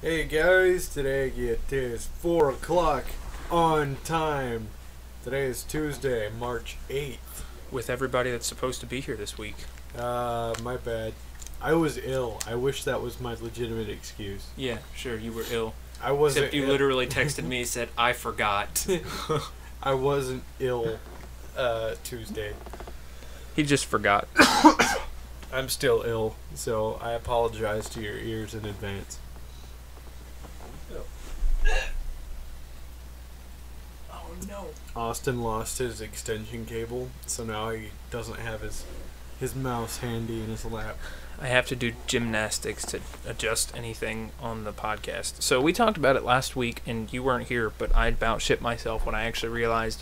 Hey guys, today it is 4 o'clock on time. Today is Tuesday, March 8th. With everybody that's supposed to be here this week. My bad. I was ill. I wish that was my legitimate excuse. Yeah, sure, you were ill. I wasn't Except you ill. literally texted me and said, I forgot. I wasn't ill Tuesday. He just forgot. I'm still ill, so I apologize to your ears in advance. Oh no. Austin lost his extension cable, so now he doesn't have his mouse handy in his lap. I have to do gymnastics to adjust anything on the podcast. So we talked about it last week, and you weren't here, but I about shit myself when I actually realized.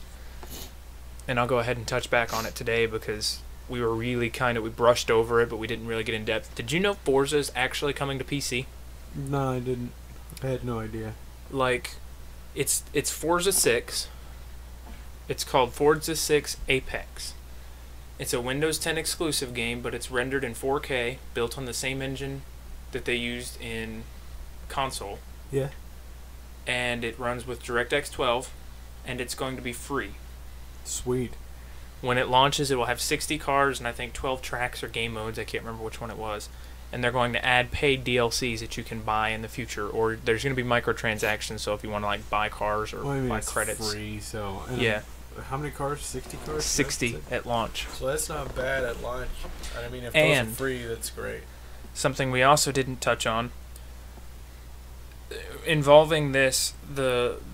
And I'll go ahead and touch back on it today because we were really we brushed over it, but we didn't really get in depth. Did you know Forza is actually coming to PC? No, I didn't. I had no idea. Like, it's Forza 6. It's called Forza 6 Apex. It's a Windows 10 exclusive game, but it's rendered in 4K, built on the same engine that they used in console. Yeah. And it runs with DirectX 12, and it's going to be free. Sweet. When it launches, it will have 60 cars and I think 12 tracks or game modes. I can't remember which one it was. And they're going to add paid DLCs that you can buy in the future, or there's going to be microtransactions. So if you want to buy cars or buy it's credits, free. So yeah. How many cars? 60 cars. 60 at launch. So that's not bad at launch. I mean, if And those are free, that's great. Something we also didn't touch on, involving this,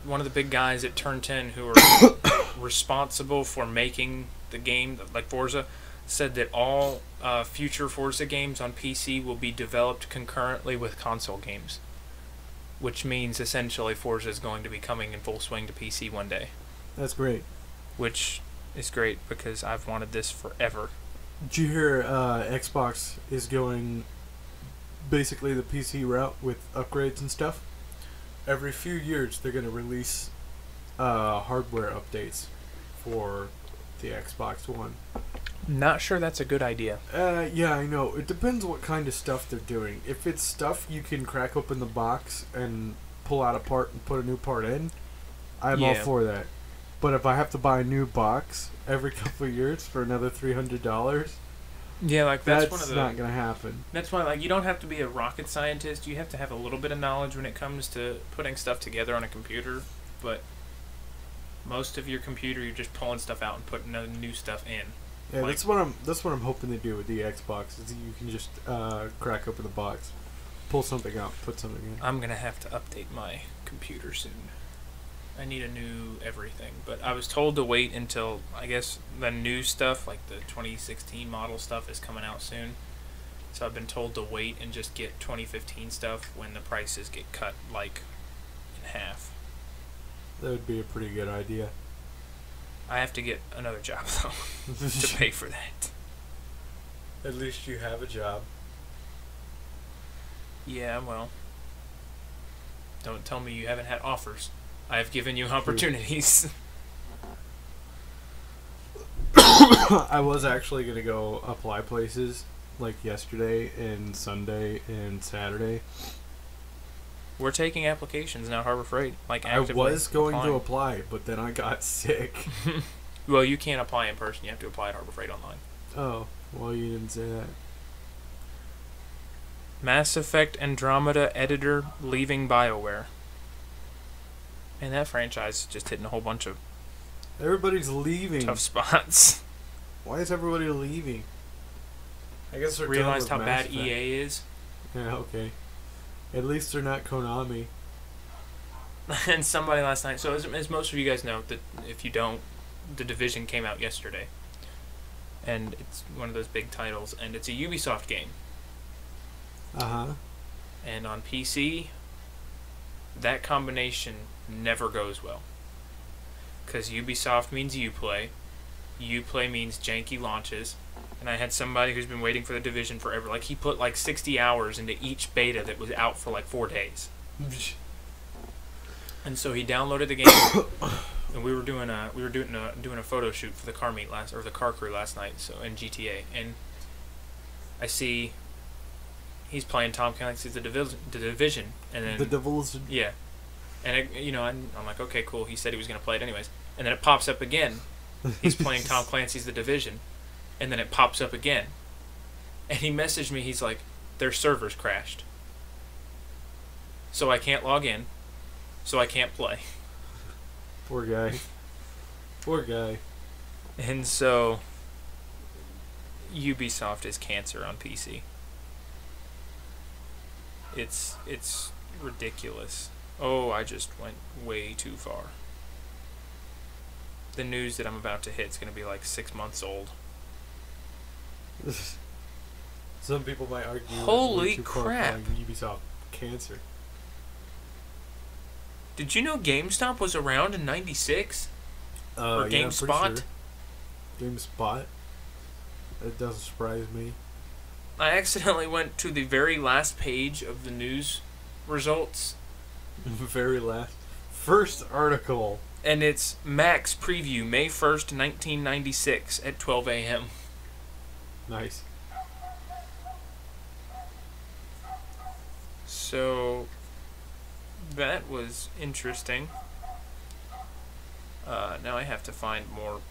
one of the big guys at Turn 10 who are responsible for making the game, like Forza, said that all future Forza games on PC will be developed concurrently with console games, which means essentially Forza is going to be coming in full swing to PC one day. That's great. Which is great because I've wanted this forever. Did you hear Xbox is going basically the PC route with upgrades and stuff? Every few years they're going to release hardware updates for the Xbox One. Not sure that's a good idea. Yeah, I know. It depends what kind of stuff they're doing. If it's stuff you can crack open the box and pull out a part and put a new part in, I'm all for that. But if I have to buy a new box every couple of years for another $300, yeah, like that's one of the, not going to happen. That's why, you don't have to be a rocket scientist. You have to have a little bit of knowledge when it comes to putting stuff together on a computer. But most of your computer, you're just pulling stuff out and putting new stuff in. Yeah, that's what I'm hoping to do with the Xbox. Is you can just crack open the box, pull something out, put something in. I'm gonna have to update my computer soon. I need a new everything, but I was told to wait until, I guess, the new stuff, like the 2016 model stuff, is coming out soon. So I've been told to wait and just get 2015 stuff when the prices get cut, in half. That would be a pretty good idea. I have to get another job, though, to pay for that. At least you have a job. Yeah, well, don't tell me you haven't had offers. I have given you opportunities. I was actually going to go apply places like yesterday and Sunday and Saturday. We're taking applications now, Harbor Freight. I was going to apply, but then I got sick. Well, you can't apply in person. You have to apply at Harbor Freight online. Oh, well, you didn't say that. Mass Effect Andromeda editor leaving BioWare. And that franchise is just hitting a whole bunch of everybody's leaving. Tough spots. Why is everybody leaving? I guess they're realized how Mass bad Effect. EA is. Yeah, okay. At least they're not Konami. And somebody last night. So as most of you guys know, that if you don't, The Division came out yesterday, and it's one of those big titles, and it's a Ubisoft game. And on PC, that combination never goes well. Because Ubisoft means Uplay. Uplay means janky launches. And I had somebody who's been waiting for The Division forever. Like, he put 60 hours into each beta that was out for 4 days. And so he downloaded the game, and we were doing a photo shoot for the car meet the car crew last night. So in GTA, and I see he's playing Tom Clancy's The Division, and then The Devil's. yeah, and I'm like, okay, cool. He said he was gonna play it anyways, and then it pops up again. He's playing Tom Clancy's The Division, and then it pops up again, and he messaged me. He's like, their servers crashed, so I can't log in, so I can't play. Poor guy. Poor guy. And so Ubisoft is cancer on PC. It's ridiculous. Oh, I just went way too far. The news that I'm about to hit is going to be like 6 months old. Some people might argue. Holy crap! Ubisoft cancer. Did you know GameStop was around in '96? Or yeah, GameSpot? Sure. GameSpot. That doesn't surprise me. I accidentally went to the very last page of the news results. Very last. First article. And it's Max Preview, May 1st, 1996 at 12 a.m. Nice. So, that was interesting. Now I have to find more,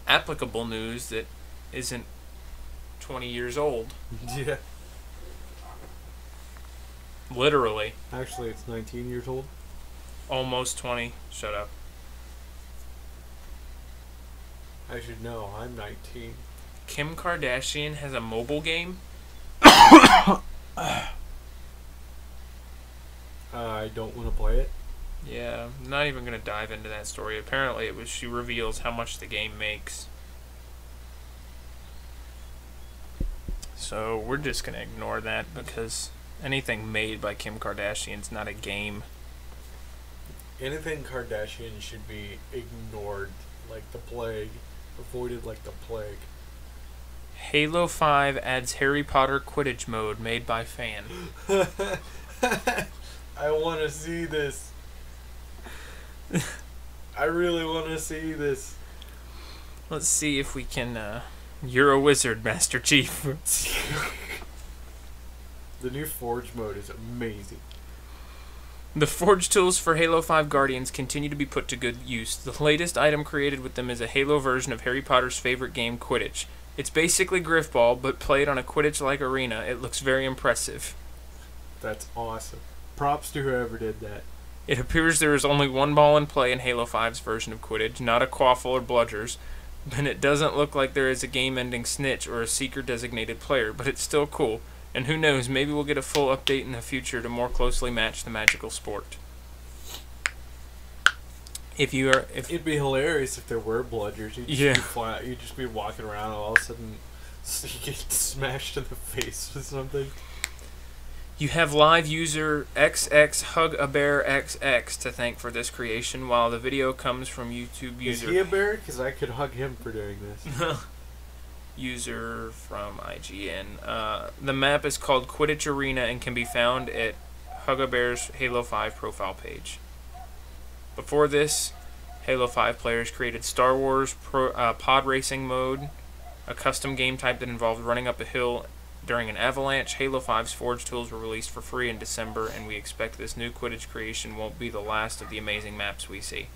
applicable news that isn't 20 years old. Yeah. Literally. Actually, it's 19 years old. Almost 20. Shut up. I should know. I'm 19. Kim Kardashian has a mobile game? I don't want to play it. Yeah, I'm not even going to dive into that story. Apparently she reveals how much the game makes. So we're just going to ignore that because anything made by Kim Kardashian's not a game. Anything Kardashian should be ignored like the plague. Avoided like the plague. Halo 5 adds Harry Potter Quidditch mode made by fan. I want to see this. I really want to see this. Let's see if we can... You're a wizard, Master Chief. The new Forge mode is amazing. The Forge tools for Halo 5 Guardians continue to be put to good use. The latest item created with them is a Halo version of Harry Potter's favorite game, Quidditch. It's basically Griffball, but played on a Quidditch-like arena. It looks very impressive. That's awesome. Props to whoever did that. It appears there is only one ball in play in Halo 5's version of Quidditch, not a quaffle or bludgers, and it doesn't look like there is a game-ending snitch or a seeker-designated player, but it's still cool. And who knows, maybe we'll get a full update in the future to more closely match the magical sport. It'd be hilarious if there were bludgers. You'd just be flat. You'd just be walking around, and all of a sudden you get smashed in the face with something. You have live user XXHugAbearXX to thank for this creation, while the video comes from YouTube user... Is he a bear? Because I could hug him for doing this. User from IGN. The map is called Quidditch Arena and can be found at HugAbear's Halo 5 profile page. Before this, Halo 5 players created Star Wars pod racing mode, a custom game type that involved running up a hill during an avalanche. Halo 5's Forge tools were released for free in December, and we expect this new Quidditch creation won't be the last of the amazing maps we see.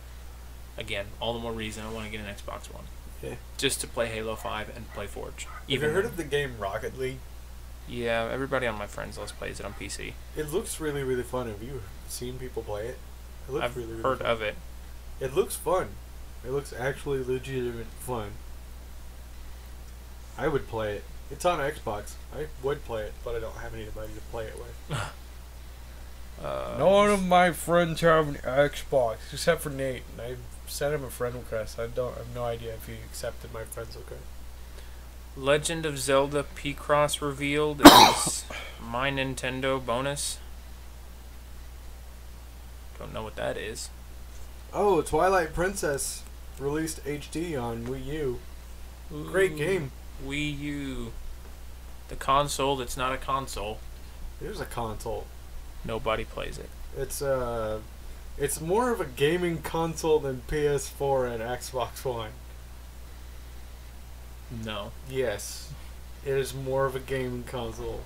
Again, all the more reason I want to get an Xbox One. Yeah. Just to play Halo 5 and play Forge. Have you heard of the game Rocket League? Yeah, everybody on my friends list plays it on PC. It looks really, really fun. Have you seen people play it? It looks I've really, really heard fun. of it. It looks fun. It looks actually legitimate fun. I would play it. It's on Xbox. I would play it, but I don't have anybody to play it with. None of my friends have an Xbox, except for Nate. And I sent him a friend request. I have no idea if he accepted my friend's request. Legend of Zelda P-Cross revealed is My Nintendo bonus. Don't know what that is. Oh, Twilight Princess released HD on Wii U. Great game. Wii U. The console that's not a console. Here's a console. Nobody plays it. It's more of a gaming console than PS4 and Xbox One. No. Yes. It is more of a gaming console.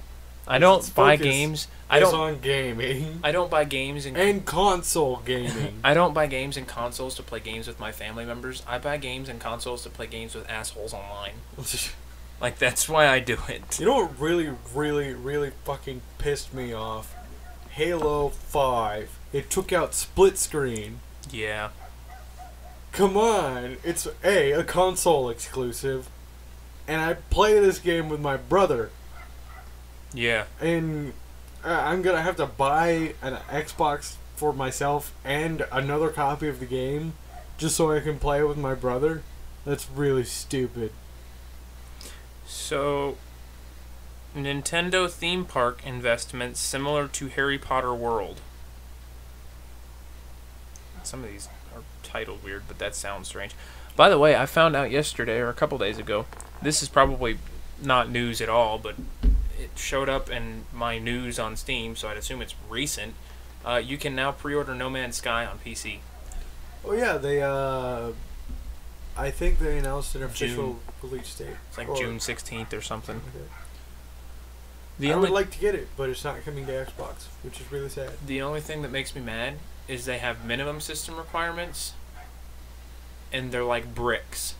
I don't buy games. It's on gaming. I don't buy games and console gaming. I don't buy games and consoles to play games with my family members. I buy games and consoles to play games with assholes online. Like, that's why I do it. You know what really, really, really fucking pissed me off? Halo 5. It took out split screen. Yeah. Come on. It's a console exclusive. And I play this game with my brother. Yeah. And I'm going to have to buy an Xbox for myself and another copy of the game just so I can play it with my brother. That's really stupid. So, Nintendo theme park investments similar to Harry Potter World. Some of these are titled weird, but that sounds strange. By the way, I found out yesterday, or a couple days ago, this is probably not news at all, but it showed up in my news on Steam, so I'd assume it's recent. You can now pre-order No Man's Sky on PC. Oh yeah, they I think they announced an official release date. It's like June 16th or something. Okay. I would like to get it, but it's not coming to Xbox, which is really sad. The only thing that makes me mad is they have minimum system requirements, and they're like bricks.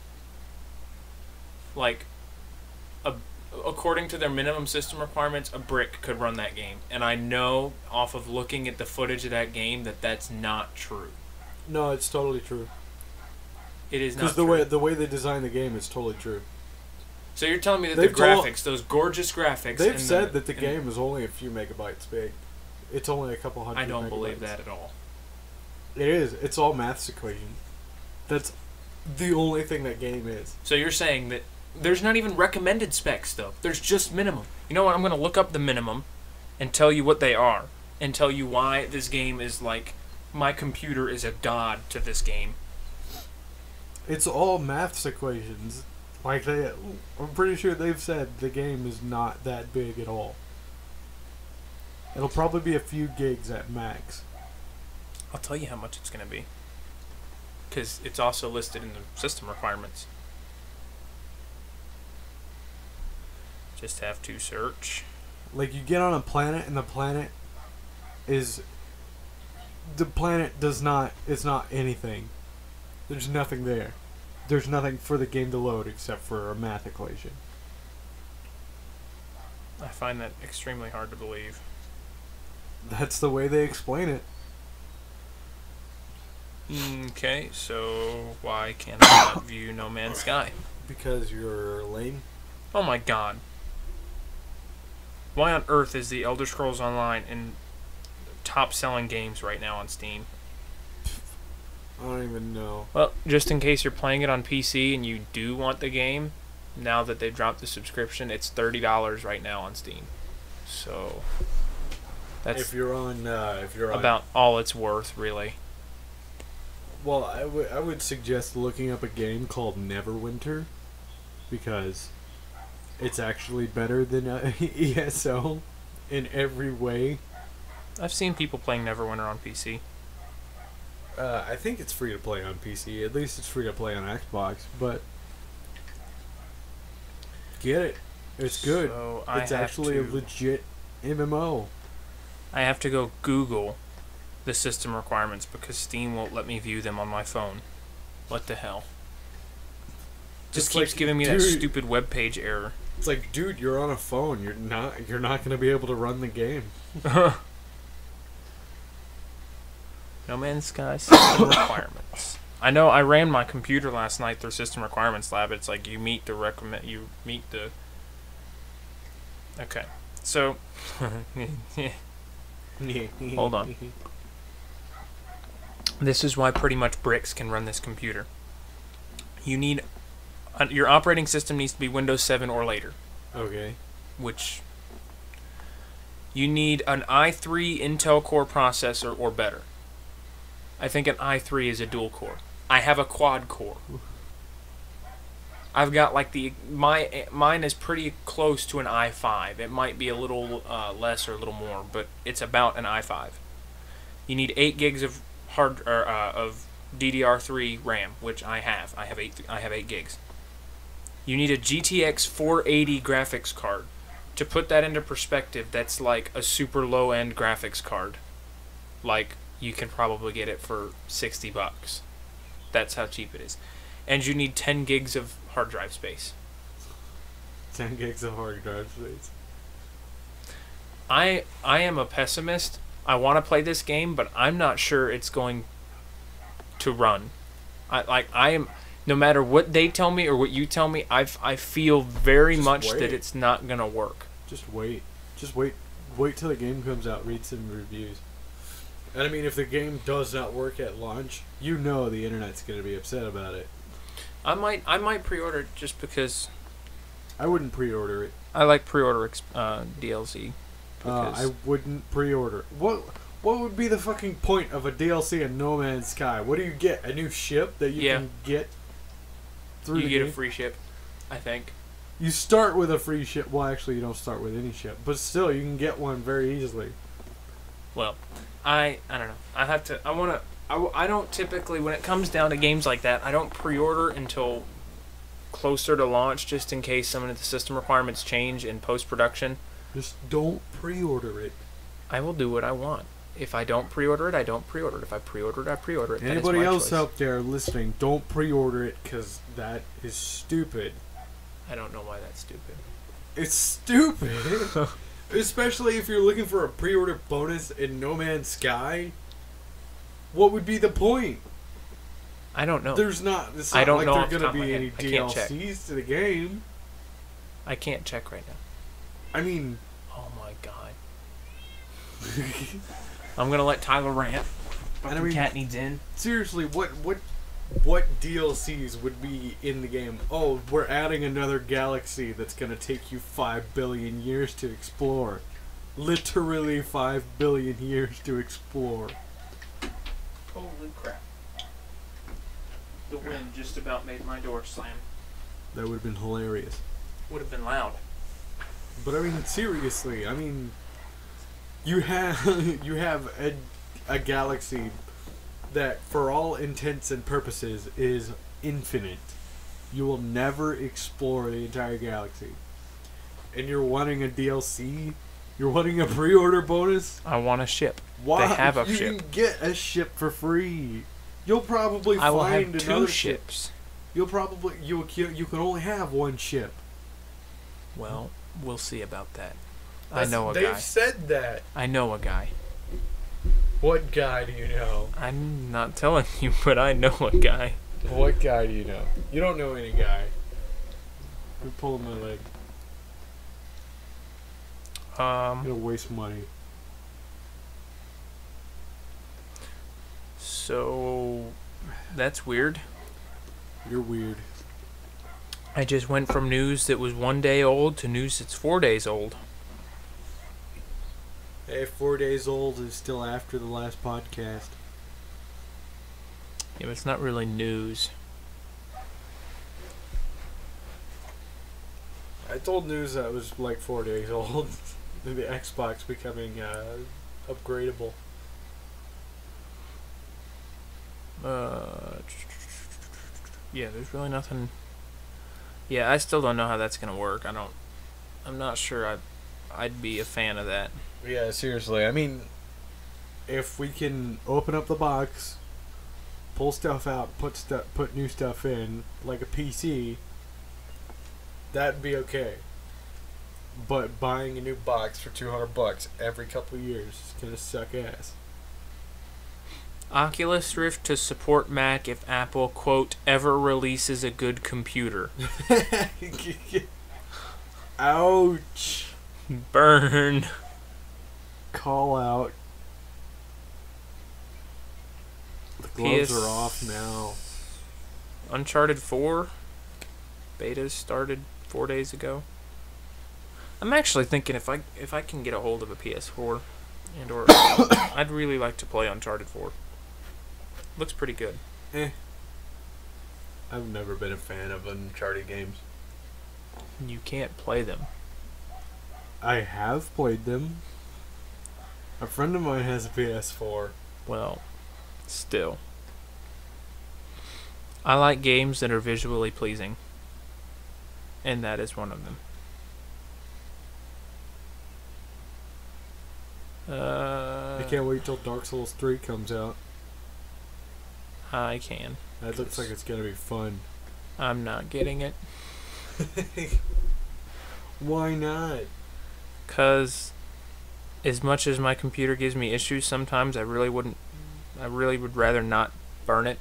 Like, according to their minimum system requirements, a brick could run that game. And I know, off of looking at the footage of that game, that that's not true. No, it's totally true. It is not true. Because the way they designed the game is totally true. So you're telling me that the graphics, those gorgeous graphics... They've said that the game is only a few megabytes big. It's only a couple hundred megabytes. I don't believe that at all. It is. It's all maths equation. That's the only thing that game is. So you're saying that there's not even recommended specs, though. There's just minimum. You know what? I'm going to look up the minimum and tell you what they are. And tell you why this game is like... My computer is a god to this game. It's all maths equations. Like, I'm pretty sure they've said the game is not that big at all. It'll probably be a few gigs at max. I'll tell you how much it's going to be. Because it's also listed in the system requirements. Just have to search. Like, you get on a planet, and the planet is... The planet does not... It's not anything. There's nothing there. There's nothing for the game to load except for a math equation. I find that extremely hard to believe. That's the way they explain it. Okay, so why can't I not view No Man's Sky? Because you're lame. Oh my god. Why on earth is the Elder Scrolls Online in top-selling games right now on Steam? I don't even know. Well, just in case you're playing it on PC and you do want the game, now that they've dropped the subscription, it's $30 right now on Steam. So that's if you're on about all it's worth, really. Well, I would suggest looking up a game called Neverwinter, because it's actually better than ESO in every way. I've seen people playing Neverwinter on PC. I think it's free to play on PC. At least it's free to play on Xbox. But get it. It's good. So it's actually a legit MMO. I have to go Google the system requirements because Steam won't let me view them on my phone. What the hell? Just keeps giving me that stupid web page error. It's like, dude, you're on a phone. You're not going to be able to run the game. No Man's Sky system requirements. I know I ran my computer last night through System Requirements Lab. It's like you meet the Okay. So hold on. This is why pretty much bricks can run this computer. You need your operating system needs to be Windows 7 or later. Okay. Which you need an i3 Intel Core processor or better. I think an i3 is a dual core. I have a quad core. I've got like mine is pretty close to an i5. It might be a little less or a little more, but it's about an i5. You need 8 gigs of of DDR3 RAM, which I have. I have 8 gigs. You need a GTX 480 graphics card. To put that into perspective, that's like a super low-end graphics card. Like, you can probably get it for $60. That's how cheap it is. And you need 10 gigs of hard drive space. 10 gigs of hard drive space. I am a pessimist. I want to play this game, but I'm not sure it's going to run. I am. No matter what they tell me or what you tell me, I feel very much that it's not gonna work. Just wait. Just wait. Wait till the game comes out. Read some reviews. And I mean, if the game does not work at launch, you know the internet's gonna be upset about it. I might pre-order it just because. I wouldn't pre-order it. I like pre-order DLC. I wouldn't pre-order. What would be the fucking point of a DLC in No Man's Sky? What do you get? A new ship that you can get through the game? You get a free ship, I think. You start with a free ship. Well, actually, you don't start with any ship, but still, you can get one very easily. Well, I don't know. I don't typically, when it comes down to games like that, I don't pre-order until closer to launch, just in case some of the system requirements change in post-production. Just don't pre-order it. I will do what I want. If I don't pre-order it, I don't pre-order it. If I pre-order it, I pre-order it. Anybody else out there listening, don't pre-order it, because that is stupid. I don't know why that's stupid. It's stupid. Especially if you're looking for a pre-order bonus in No Man's Sky. What would be the point? I don't know. There's not. It's not I don't like know there's going to be any DLCs to the game. I can't check right now. I mean... Oh my god. I'm going to let Tyler rant. And I mean, cat needs in. Seriously, what DLCs would be in the game? Oh, we're adding another galaxy that's going to take you 5 billion years to explore. Literally 5 billion years to explore. Holy crap. The wind just about made my door slam. That would have been hilarious. Would have been loud. But I mean, seriously, I mean, you have a galaxy that, for all intents and purposes, is infinite. You will never explore the entire galaxy. And you're wanting a DLC? You're wanting a pre-order bonus? I want a ship. Why? They have a ship. You can get a ship for free. You'll probably I will find have another 2 ships. You'll probably you can only have 1 ship. Well, we'll see about that. I know a guy. They've said that. I know a guy. What guy do you know? I'm not telling you, but I know a guy. What guy do you know? You don't know any guy. You're pulling my leg. You're gonna waste money. So, that's weird. You're weird. I just went from news that was 1 day old to news that's 4 days old. Hey, 4 days old is still after the last podcast. Yeah, but it's not really news. I told news that it was like 4 days old. The Xbox becoming upgradable. Yeah, there's really nothing. Yeah, I still don't know how that's gonna work. I'm not sure I'd be a fan of that. Yeah, seriously. I mean, if we can open up the box, pull stuff out, put new stuff in, like a PC, that'd be okay. But buying a new box for $200 every couple of years is gonna suck ass. Oculus Rift to support Mac if Apple, quote, ever releases a good computer. Ouch. Burn. Call out. The gloves are off now. Uncharted 4 betas started 4 days ago. I'm actually thinking if I can get a hold of a PS4 and or I'd really like to play Uncharted 4. Looks pretty good. I've never been a fan of Uncharted games. You can't play them. I have played them. A friend of mine has a PS4. Well, still. I like games that are visually pleasing. and that is one of them. I can't wait till Dark Souls 3 comes out. I can. That looks like it's gonna be fun. I'm not getting it. Why not? Because as much as my computer gives me issues sometimes, I really would rather not burn it.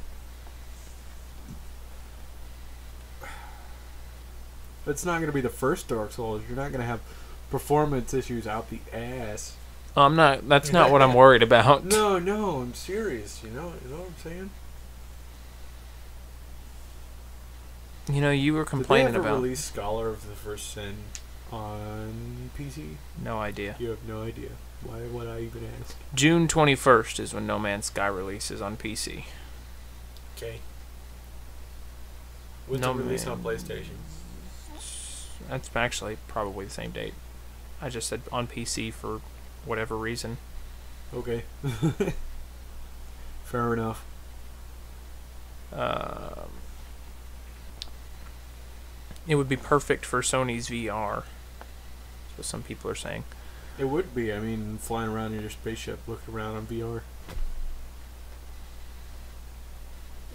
It's not gonna be the first Dark Souls. You're not gonna have performance issues out the ass. I'm not. That's not what I'm worried about. No, I'm serious. You know what I'm saying? You know, you were complaining Did they ever about. release Scholar of the First Sin on PC? No idea. You have no idea. Why would I even ask? June 21st is when No Man's Sky releases on PC. Okay. When's No it released Man. on PlayStation? That's actually probably the same date. I just said on PC for whatever reason. Okay. Fair enough. It would be perfect for Sony's VR. That's what some people are saying. It would be. I mean, flying around in your spaceship, looking around on VR.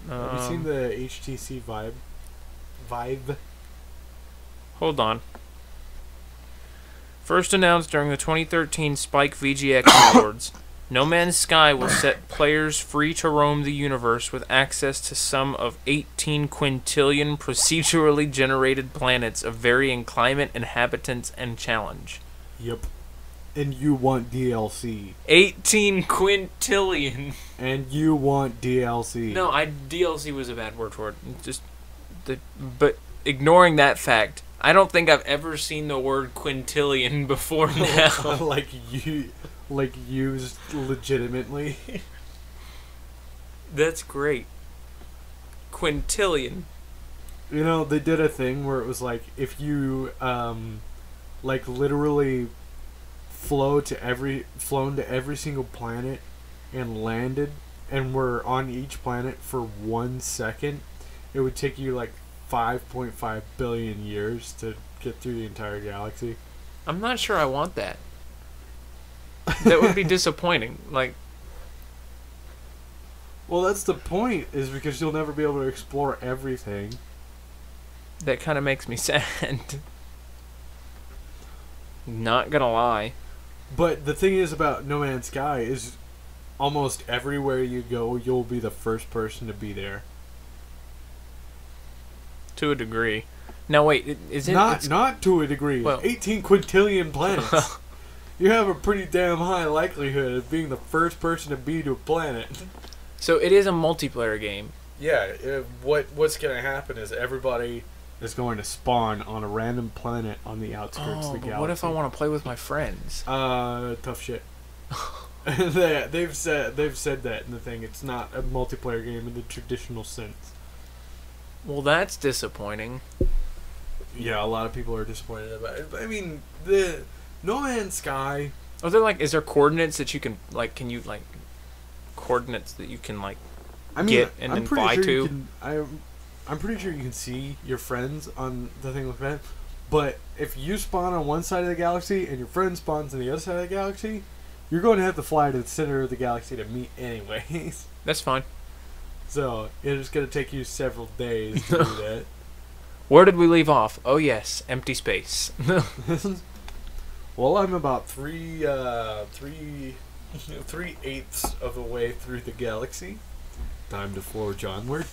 Have you seen the HTC Vive? Hold on. First announced during the 2013 Spike VGX Awards, No Man's Sky will set players free to roam the universe with access to some of 18 quintillion procedurally generated planets of varying climate, inhabitants, and challenge. Yep. And you want DLC. 18 quintillion. And you want DLC. No, DLC was a bad word for it. But ignoring that fact, I don't think I've ever seen the word quintillion before now. like used legitimately. That's great. Quintillion. You know, they did a thing where it was like if you like literally flown to every single planet and landed and were on each planet for 1 second, it would take you like 5.5 billion years to get through the entire galaxy. I'm not sure I want that. That would be disappointing. Like, well, that's the point, is because you'll never be able to explore everything. that kind of makes me sad. Not gonna lie. But the thing is about No Man's Sky is almost everywhere you go, you'll be the first person to be there. To a degree. Now wait, is it not to a degree? Well, 18 quintillion planets. You have a pretty damn high likelihood of being the first person to be to a planet. So it is a multiplayer game. Yeah, what's going to happen is everybody is going to spawn on a random planet on the outskirts of the galaxy. What if I want to play with my friends? Tough shit. They've said that in the thing. It's not a multiplayer game in the traditional sense. Well, that's disappointing. Yeah, a lot of people are disappointed about it. But, I mean, the No Man's Sky. Is there coordinates that you can coordinates that you can get and then fly to? I'm pretty sure you can see your friends on the thing like that. But if you spawn on one side of the galaxy and your friend spawns on the other side of the galaxy, you're going to have to fly to the center of the galaxy to meet anyways. That's fine. So it's going to take you several days to do that. Where did we leave off? Oh yes, empty space. Well, I'm about 3/8 of the way through the galaxy. Time to forge onward.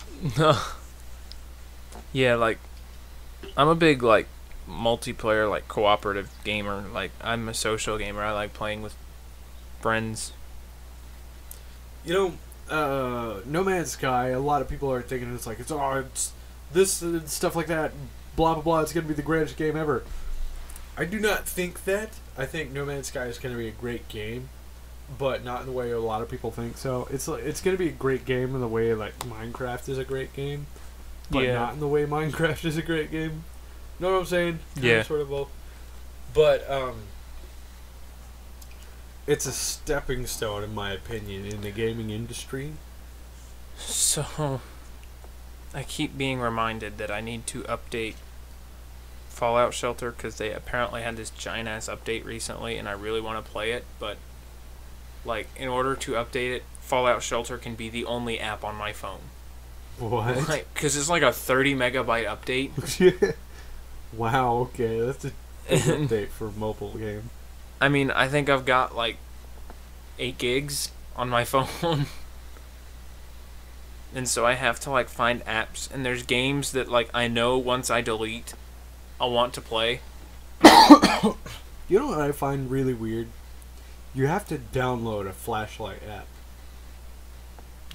Yeah, I'm a big multiplayer cooperative gamer. I'm a social gamer. I like playing with friends. You know, No Man's Sky, a lot of people are thinking it's this and stuff like that, blah blah blah, it's going to be the greatest game ever. I do not think that. I think No Man's Sky is going to be a great game, but not in the way a lot of people think. So it's going to be a great game in the way Minecraft is a great game, but not in the way Minecraft is a great game. Know what I'm saying? Yeah. Sort of both. But it's a stepping stone, in my opinion, in the gaming industry. So, I keep being reminded that I need to update Fallout Shelter because they apparently had this giant ass update recently, and I really want to play it. But like, in order to update it, Fallout Shelter can be the only app on my phone. What? Like, because it's like a 30 megabyte update. Wow. Okay, that's a big update for a mobile game. I mean, I think I've got like 8 gigs on my phone. And so I have to like find apps, and there's games that like I know once I delete, I'll want to play. You know what I find really weird? You have to download a flashlight app.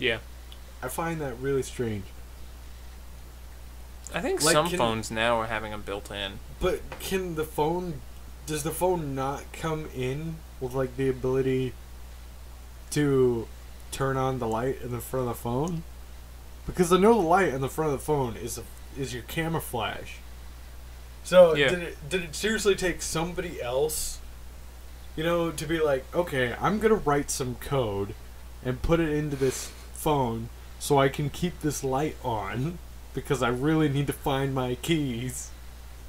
Yeah. I find that really strange. I think like, some phones now are having them built in. But does the phone not come in with like the ability to turn on the light in the front of the phone? Because I know the light in the front of the phone is your camera flash. So yeah. did it seriously take somebody else, to be like, okay, I'm gonna write some code and put it into this phone so I can keep this light on because I really need to find my keys.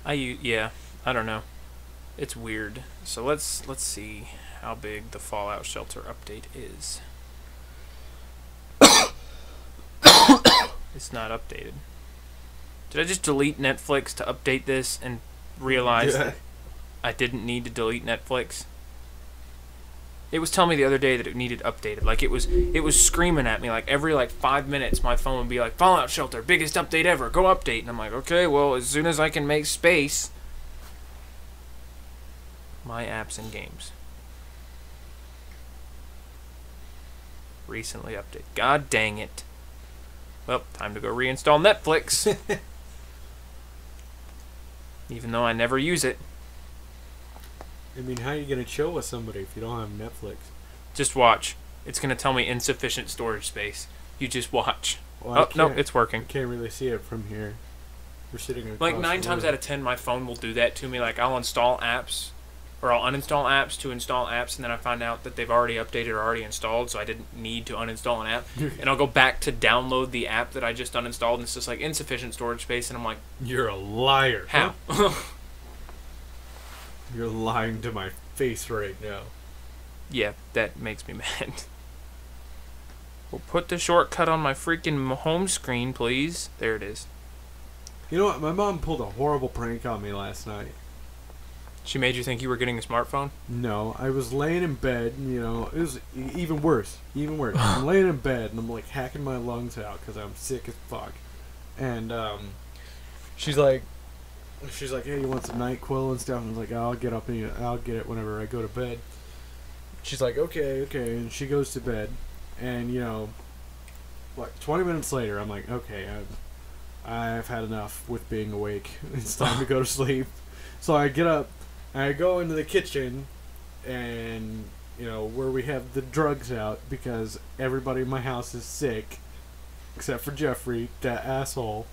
Yeah, I don't know. It's weird. So let's see how big the Fallout Shelter update is. It's not updated. Did I just delete Netflix to update this and realize that I didn't need to delete Netflix? It was telling me the other day that it needed updated. Like it was screaming at me like every 5 minutes my phone would be like, Fallout Shelter, biggest update ever, go update. And I'm like, okay, well, as soon as I can make space. My apps and games. Recently updated. God dang it. Well, time to go reinstall Netflix. Even though I never use it. I mean, how are you going to chill with somebody if you don't have Netflix? Just watch. It's going to tell me insufficient storage space. You just watch. Well, oh, no, it's working. I can't really see it from here. We're sitting across like 9 times out of 10, my phone will do that to me. Like, I'll install apps, or I'll uninstall apps to install apps, and then I find out that they've already updated or already installed, so I didn't need to uninstall an app. And I'll go back to download the app that I just uninstalled, and it's just like insufficient storage space, and I'm like, you're a liar. How? Huh? You're lying to my face right now. Yeah, that makes me mad. Well, put the shortcut on my freaking home screen, please. There it is. You know what? My mom pulled a horrible prank on me last night. She made you think you were getting a smartphone? No, I was laying in bed, it was even worse. I'm laying in bed, and I'm, like, hacking my lungs out because I'm sick as fuck. And, she's like, hey, you want some NyQuil and stuff? And I was like, I'll get up and I'll get it whenever I go to bed. She's like, okay. And she goes to bed. And, 20 minutes later, I'm like, okay, I've had enough with being awake. It's time to go to sleep. So I get up, and I go into the kitchen, and, where we have the drugs out, because everybody in my house is sick, except for Jeffrey, that asshole.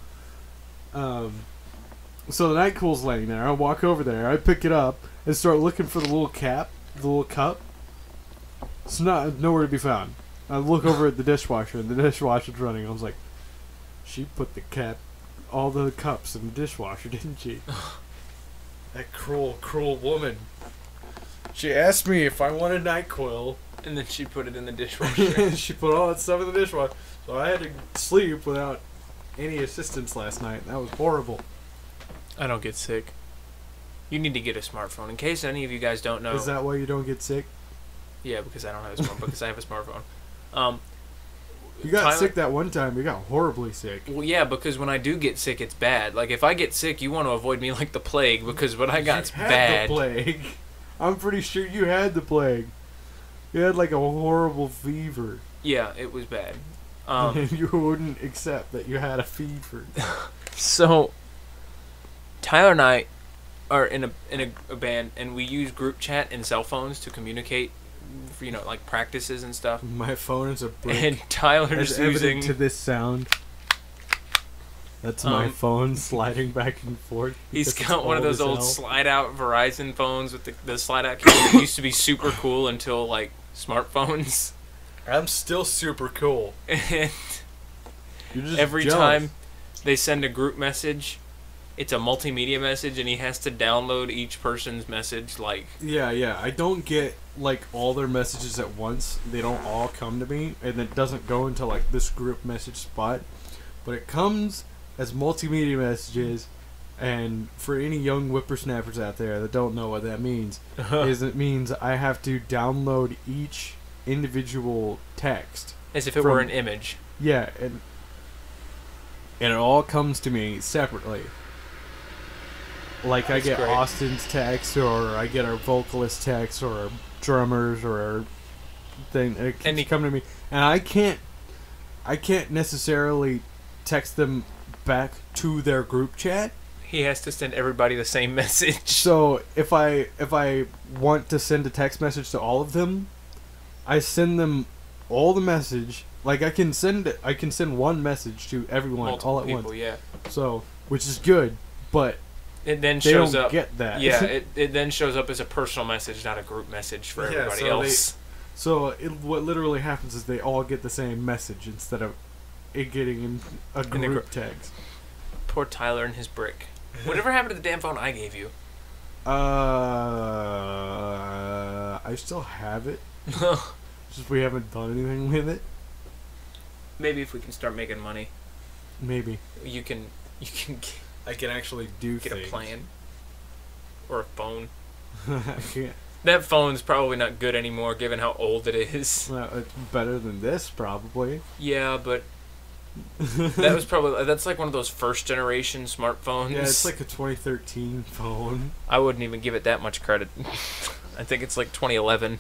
So the NyQuil's laying there. I walk over there. I pick it up and start looking for the little cap, the little cup. It's nowhere to be found. I look over at the dishwasher, and the dishwasher's running. I was like, she put all the cups in the dishwasher, didn't she? That cruel, cruel woman. She asked me if I wanted NyQuil. And then she put it in the dishwasher. She put all that stuff in the dishwasher. So I had to sleep without any assistance last night. That was horrible. I don't get sick. You need to get a smartphone. In case any of you guys don't know. Is that why you don't get sick? Yeah, because I don't have a smartphone. Because I have a smartphone. You got sick that one time. You got horribly sick. Well, yeah, because when I do get sick, it's bad. Like, if I get sick, you want to avoid me like the plague, because what I got's bad. The plague. I'm pretty sure you had the plague. You had, like, a horrible fever. Yeah, it was bad. And you wouldn't accept that you had a fever. So, Tyler and I are in a band, and we use group chat and cell phones to communicate, for, like practices and stuff. My phone is a brick. And Tyler's using to this sound. That's my phone sliding back and forth. He's got one of those old slide-out Verizon phones with the slide-out keyboard that used to be super cool until, like, smartphones. I'm still super cool. And You're just every jealous. time they send a group message, it's a multimedia message, and he has to download each person's message. Like, yeah. I don't get like all their messages at once. They don't all come to me, and it doesn't go into like this group message spot. But it comes as multimedia messages. And for any young whippersnappers out there that don't know what that means, is it means I have to download each individual text as if it were an image. Yeah, and it all comes to me separately. Like, I get great. Austin's text, or I get our vocalist text, or our drummers, or our thing. And it keeps coming to me, and I can't necessarily text them back to their group chat. He has to send everybody the same message. So if I want to send a text message to all of them, I send them all the message. Like, I can send one message to everyone all at once. Yeah. So, which is good, but it then shows up. Get that? Yeah. It then shows up as a personal message, not a group message for everybody else. What literally happens is they all get the same message instead of it getting in a group text. Poor Tyler and his brick. Whatever happened to the damn phone I gave you? I still have it. Just we haven't done anything with it. Maybe if we can start making money. Maybe. You can. I can actually get a plan. Or a phone. I can't. That phone's probably not good anymore, given how old it is. Well, it's better than this, probably. Yeah, but. That's like one of those first generation smartphones. Yeah, it's like a 2013 phone. I wouldn't even give it that much credit. I think it's like 2011.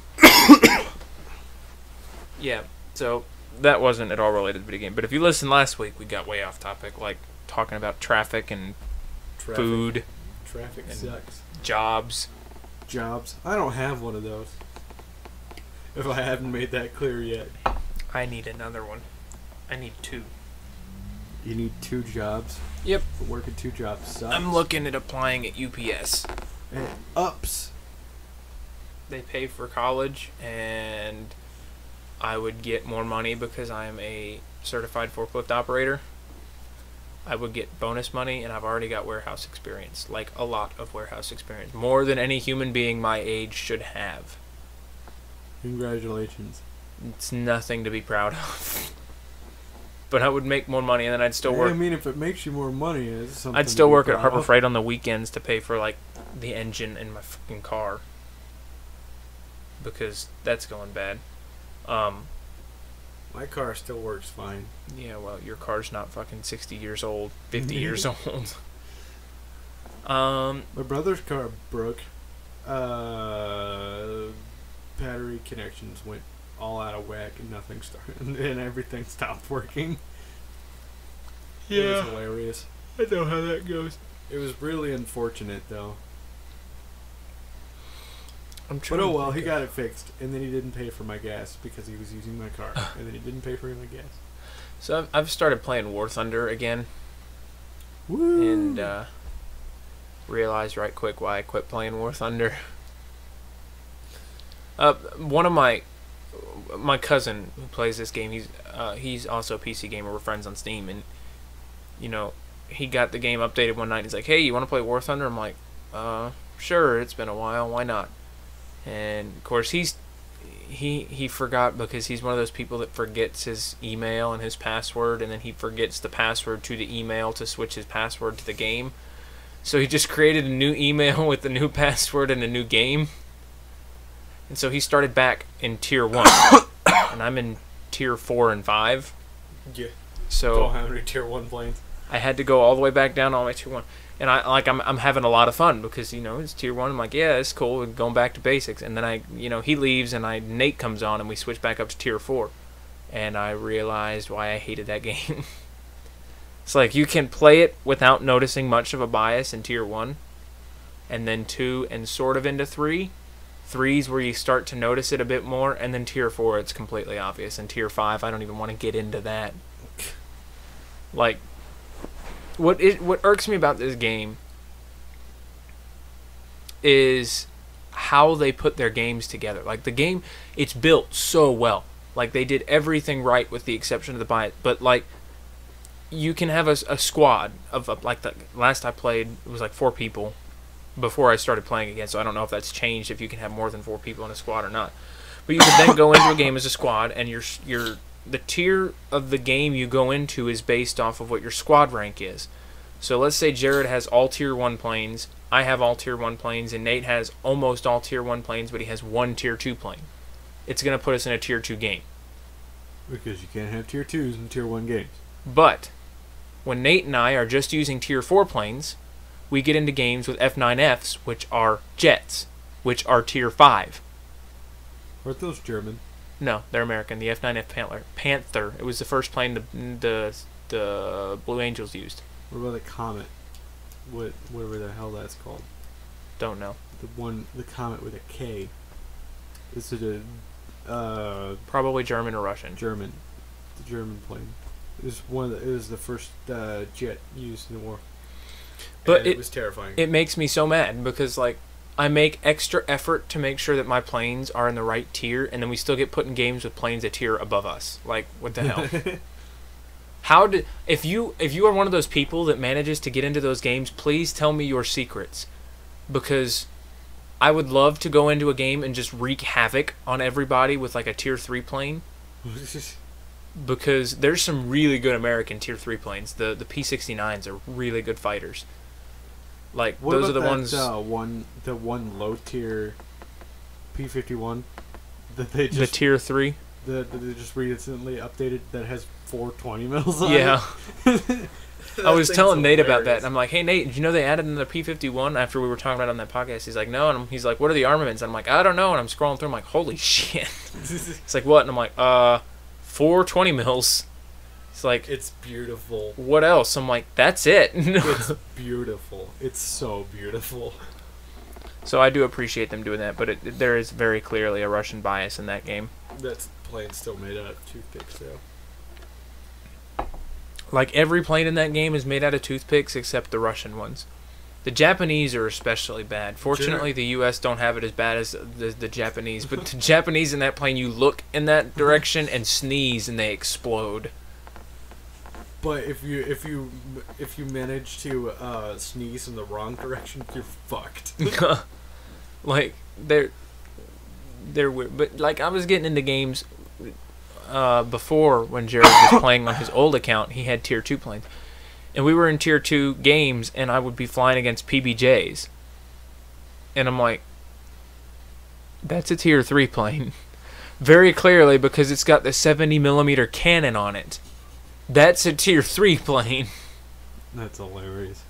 Yeah, so that wasn't at all related to the video game. But if you listened last week, we got way off topic, like talking about traffic and food. Traffic sucks. Jobs. I don't have one of those. If I haven't made that clear yet. I need another one. I need 2. You need 2 jobs? Yep. But working 2 jobs sucks. I'm looking at applying at UPS. It ups. They pay for college, and I would get more money because I am a certified forklift operator. I would get bonus money, and I've already got warehouse experience. Like, a lot of warehouse experience. More than any human being my age should have. Congratulations. It's nothing to be proud of. But I would make more money, and then I'd still work. I mean, if it makes you more money, it's something. I'd still work at Harbor Freight on the weekends to pay for, like, the engine in my fucking car. Because that's going bad. My car still works fine. Yeah, well, your car's not fucking 60 years old, 50 years old. My brother's car broke. Battery connections went all out of whack, and nothing started, and everything stopped working. Yeah, it was hilarious. I know how that goes. It was really unfortunate, though. But oh well, he got it fixed, and then he didn't pay for my gas because he was using my car, and then he didn't pay for my gas. So I've started playing War Thunder again. Woo! And realized right quick why I quit playing War Thunder. One of my cousin who plays this game, he's also a PC gamer. We're friends on Steam, and you know, he got the game updated one night. He's like, "Hey, you want to play War Thunder?" I'm like, "Sure. It's been a while. Why not?" And of course, he forgot because he's one of those people that forgets his email and his password, and then he forgets the password to the email to switch his password to the game. So he just created a new email with the new password and a new game. And so he started back in Tier 1. And I'm in Tier 4 and 5. Yeah. So don't have any Tier 1 planes. I had to go all the way back down to all my Tier 1. And I'm having a lot of fun because, you know, it's Tier 1. I'm like, yeah, it's cool. We're going back to basics. And then he leaves and Nate comes on and we switch back up to Tier 4. And I realized why I hated that game. It's like you can play it without noticing much of a bias in Tier 1. And then 2 and sort of into 3. 3's where you start to notice it a bit more. And then Tier 4, it's completely obvious. And Tier 5, I don't even want to get into that. Like, what irks me about this game is how they put their games together. Like, the game, it's built so well. Like, they did everything right with the exception of the bias. But, like, you can have a squad of like the last I played it was like 4 people before I started playing again. So I don't know if that's changed if you can have more than 4 people in a squad or not. But you can then go into a game as a squad, and the tier of the game you go into is based off of what your squad rank is. So let's say Jared has all tier 1 planes, I have all tier 1 planes, and Nate has almost all tier 1 planes, but he has 1 tier 2 plane. It's going to put us in a tier 2 game. Because you can't have tier 2s in tier 1 games. But when Nate and I are just using tier 4 planes, we get into games with F9Fs, which are jets, which are tier 5. Aren't those German? No, they're American. The F9F Panther. It was the first plane the Blue Angels used. What about the Comet? Whatever the hell that's called. Don't know. The Comet with a K. Is it a probably German or Russian? German. The German plane. It was the first jet used in the war. But it was terrifying. It makes me so mad because like I make extra effort to make sure that my planes are in the right tier, and then we still get put in games with planes a tier above us. Like, what the hell? If you are one of those people that manages to get into those games, please tell me your secrets, because I would love to go into a game and just wreak havoc on everybody with like a tier 3 plane. Because there's some really good American tier 3 planes. The P-69s are really good fighters. Like what those about are the that, ones. The one low tier P-51 that they just the tier 3. That they just recently updated that has 420 mils on yeah. it. I was telling Nate about that, and I'm like, hey Nate, did you know they added another P-51 after we were talking about it on that podcast? He's like, no, and he's like, what are the armaments? And I'm like, I don't know, and I'm scrolling through, I'm like, holy shit. It's like, what? And I'm like, 420 mils. It's like, it's beautiful. What else? I'm like, that's it. It's beautiful. It's so beautiful. So I do appreciate them doing that, but there is very clearly a Russian bias in that game. That plane's still made out of toothpicks, though. Like, every plane in that game is made out of toothpicks except the Russian ones. The Japanese are especially bad. Fortunately, the U.S. don't have it as bad as the Japanese. But the Japanese in that plane, you look in that direction and sneeze and they explode. But if you manage to sneeze in the wrong direction, you're fucked. Like, they're weird. But like, I was getting into games before when Jared was playing on his old account. He had tier 2 planes, and we were in tier 2 games, and I would be flying against PBJs, and I'm like, that's a tier 3 plane, very clearly, because it's got the 70mm cannon on it. That's a tier 3 plane. That's hilarious.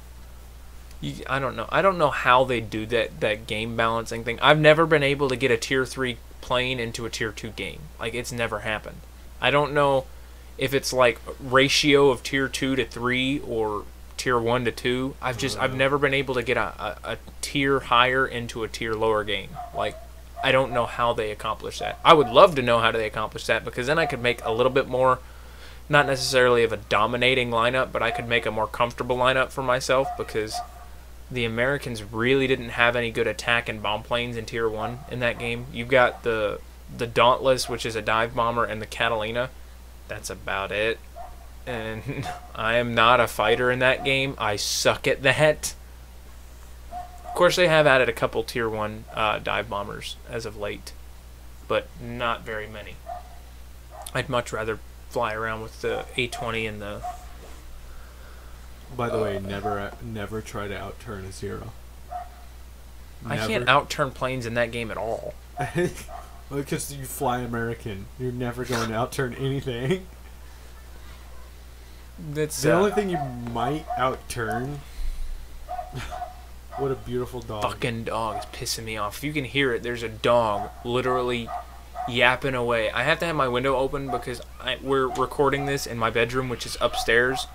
I don't know. I don't know how they do that game balancing thing. I've never been able to get a tier 3 plane into a tier 2 game. Like, it's never happened. I don't know if it's like ratio of tier 2 to 3 or tier 1 to 2. I've never been able to get a tier higher into a tier lower game. Like, I don't know how they accomplish that. I would love to know how they accomplish that, because then I could make a little bit more, not necessarily of a dominating lineup, but I could make a more comfortable lineup for myself, because the Americans really didn't have any good attack and bomb planes in tier 1 in that game. You've got the Dauntless, which is a dive bomber, and the Catalina. That's about it. And I am not a fighter in that game. I suck at that. Of course, they have added a couple tier 1 dive bombers as of late, but not very many. I'd much rather fly around with the A-20 and the... By the way, never try to outturn a Zero. I can't outturn planes in that game at all. Well, because you fly American. You're never going to outturn anything. That's the only thing you might outturn... What a beautiful dog. Fucking dog is pissing me off. If you can hear it, there's a dog literally yapping away. I have to have my window open because we're recording this in my bedroom, which is upstairs.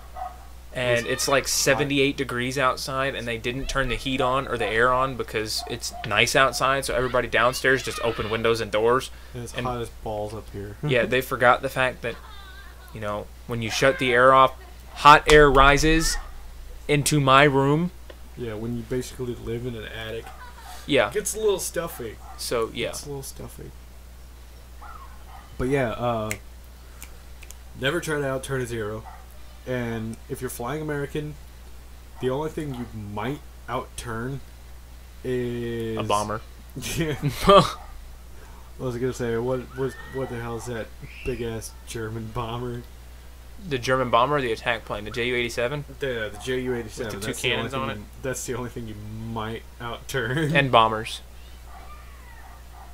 And it's like 78 degrees outside, and they didn't turn the heat on or the air on because it's nice outside, so everybody downstairs just open windows and doors. And it's hot as balls up here. Yeah, they forgot the fact that, you know, when you shut the air off, hot air rises into my room. Yeah, when you basically live in an attic. Yeah. It gets a little stuffy. So, yeah. It's a little stuffy. But yeah, never try to outturn a Zero. And if you're flying American, the only thing you might outturn is a bomber. Yeah. I was gonna say what the hell is that big ass German bomber? The German bomber, or the attack plane, the Ju-87. The Ju-87 with the two cannons on it. That's the only thing you might outturn. And bombers.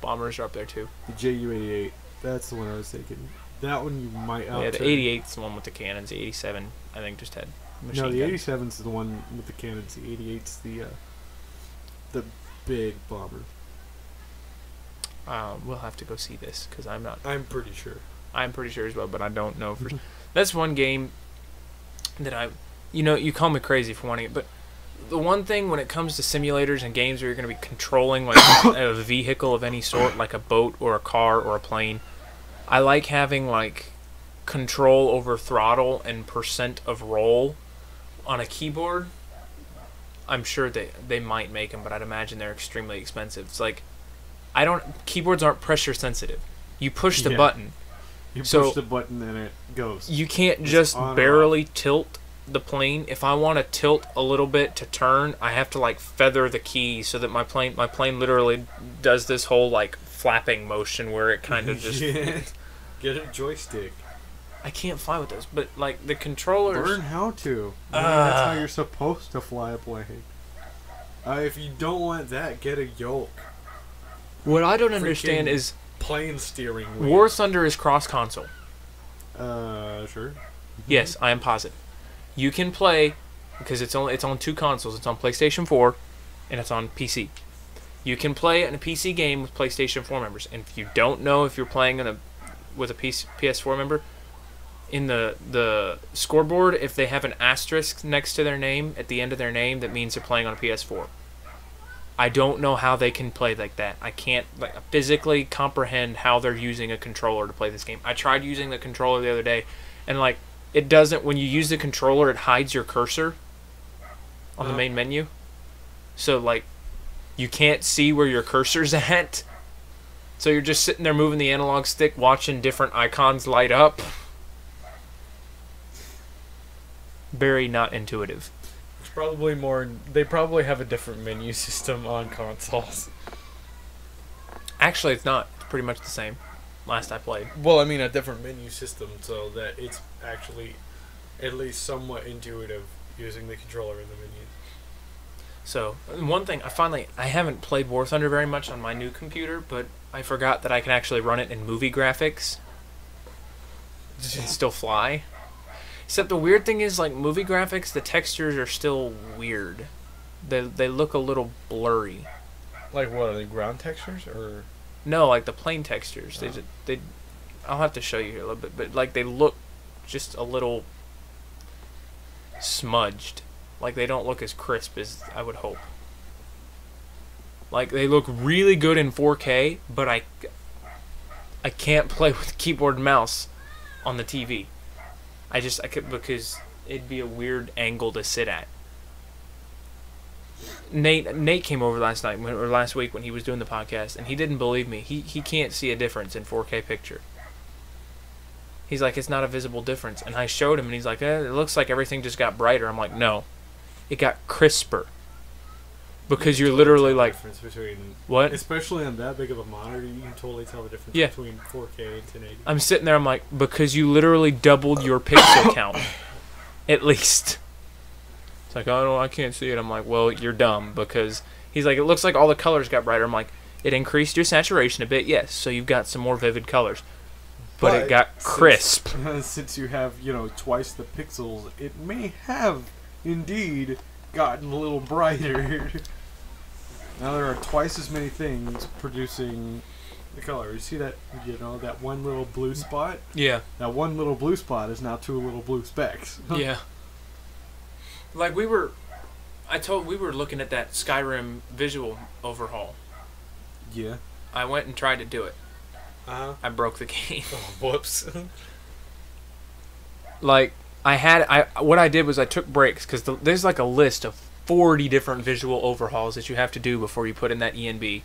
Bombers are up there too. The Ju-88. That's the one I was thinking. That one you might outturn. Yeah, the 88's the one with the cannons. The 87, I think, just had machine No, the guns. 87's the one with the cannons. The 88's the big bomber. We'll have to go see this because I'm not. I'm pretty sure. I'm pretty sure as well, but I don't know for. That's one game that you call me crazy for wanting it, but the one thing when it comes to simulators and games where you're going to be controlling like a vehicle of any sort, like a boat or a car or a plane, I like having like control over throttle and percent of roll on a keyboard. I'm sure they might make them, but I'd imagine they're extremely expensive. It's like keyboards aren't pressure sensitive. You push the button. You push the button and it goes. You can't just barely tilt the plane. If I want to tilt a little bit to turn, I have to like feather the key so that my plane literally does this whole like flapping motion where it kind of just Get a joystick. I can't fly with those, but like the controllers. Learn how to. That's how you're supposed to fly a plane. If you don't want that, get a yoke. What I don't understand is plane steering wheel. War Thunder is cross console. Sure. Yes, I am positive. You can play because it's on two consoles. It's on PlayStation 4 and it's on PC. You can play in a PC game with PlayStation 4 members. And if you don't know if you're playing with a PS4 member, in the scoreboard, if they have an asterisk next to their name at the end of their name, that means they're playing on a PS4. I don't know how they can play like that. I can't physically comprehend how they're using a controller to play this game. I tried using the controller the other day, and it doesn't. When you use the controller, it hides your cursor on the main menu, so you can't see where your cursor's at. So you're just sitting there moving the analog stick, watching different icons light up. Very not intuitive. It's probably more. They probably have a different menu system on consoles. Actually, it's not. It's pretty much the same. Last I played. Well, I mean a different menu system so that it's actually at least somewhat intuitive using the controller in the menu. So, one thing, I haven't played War Thunder very much on my new computer, but I forgot that I can actually run it in movie graphics and still fly. Except the weird thing is, movie graphics, the textures are still weird. They look a little blurry. Like what, are they ground textures, or...? No, like the plane textures. Oh. They I'll have to show you here a little bit, but they look just a little smudged. They don't look as crisp as I would hope. They look really good in 4K, but I can't play with keyboard and mouse on the TV. I could, because it'd be a weird angle to sit at. Nate came over last week when he was doing the podcast, and he didn't believe me. He can't see a difference in 4K picture. He's like, it's not a visible difference. And I showed him, and he's like, it looks like everything just got brighter. I'm like, no. It got crisper. Because you're literally like... What? Especially on that big of a monitor, you can totally tell the difference between 4K and 1080. I'm sitting there, I'm like, because you literally doubled your pixel count. At least. It's like, oh, no, I can't see it. I'm like, well, you're dumb. Because he's like, it looks like all the colors got brighter. I'm like, it increased your saturation a bit, yes. So you've got some more vivid colors. But it got crisp. Since you have, twice the pixels, it may have, indeed, gotten a little brighter. Now there are twice as many things producing the color. You see that, that one little blue spot? Yeah. That one little blue spot is now two little blue specks. Yeah. We were looking at that Skyrim visual overhaul. Yeah. I went and tried to do it. I broke the game. Oh, whoops. What I did was I took breaks, because there's a list of 40 different visual overhauls that you have to do before you put in that ENB,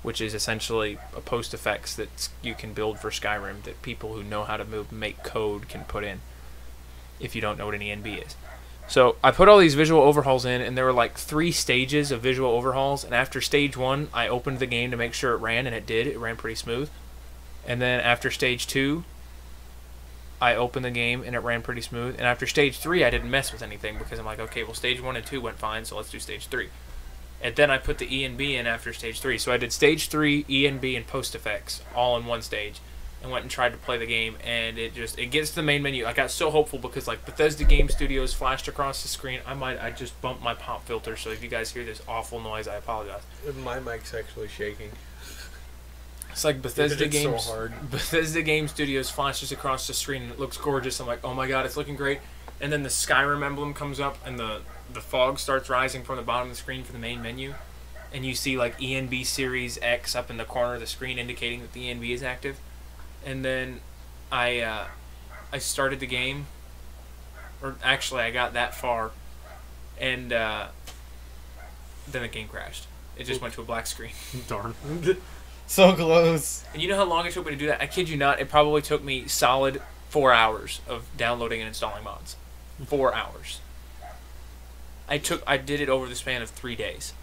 which is essentially a post effects that you can build for Skyrim that people who know how to make code can put in. if you don't know what an ENB is. So I put all these visual overhauls in, and there were like 3 stages of visual overhauls, and after stage 1, I opened the game to make sure it ran, and it did. It ran pretty smooth. And then after stage 2, I opened the game, and it ran pretty smooth. And after stage 3, I didn't mess with anything, because I'm like, okay, well, stage 1 and 2 went fine, so let's do stage 3. And then I put the ENB in after stage 3. So I did stage 3, ENB, and post effects all in one stage. And went and tried to play the game, and it gets to the main menu. I got so hopeful because like Bethesda Game Studios flashed across the screen. I just bumped my pop filter, so if you guys hear this awful noise, I apologize. My mic's actually shaking. It's like Bethesda Game Studios flashes across the screen, and it looks gorgeous. I'm like, oh my god, it's looking great. And then the Skyrim emblem comes up, and the fog starts rising from the bottom of the screen for the main menu, and you see like ENB Series X up in the corner of the screen, indicating that the ENB is active. And then I started the game, or actually I got that far, and then the game crashed. It just went to a black screen. Darn. So close. And you know how long it took me to do that? I kid you not, it probably took me solid 4 hours of downloading and installing mods. 4 hours. I did it over the span of 3 days.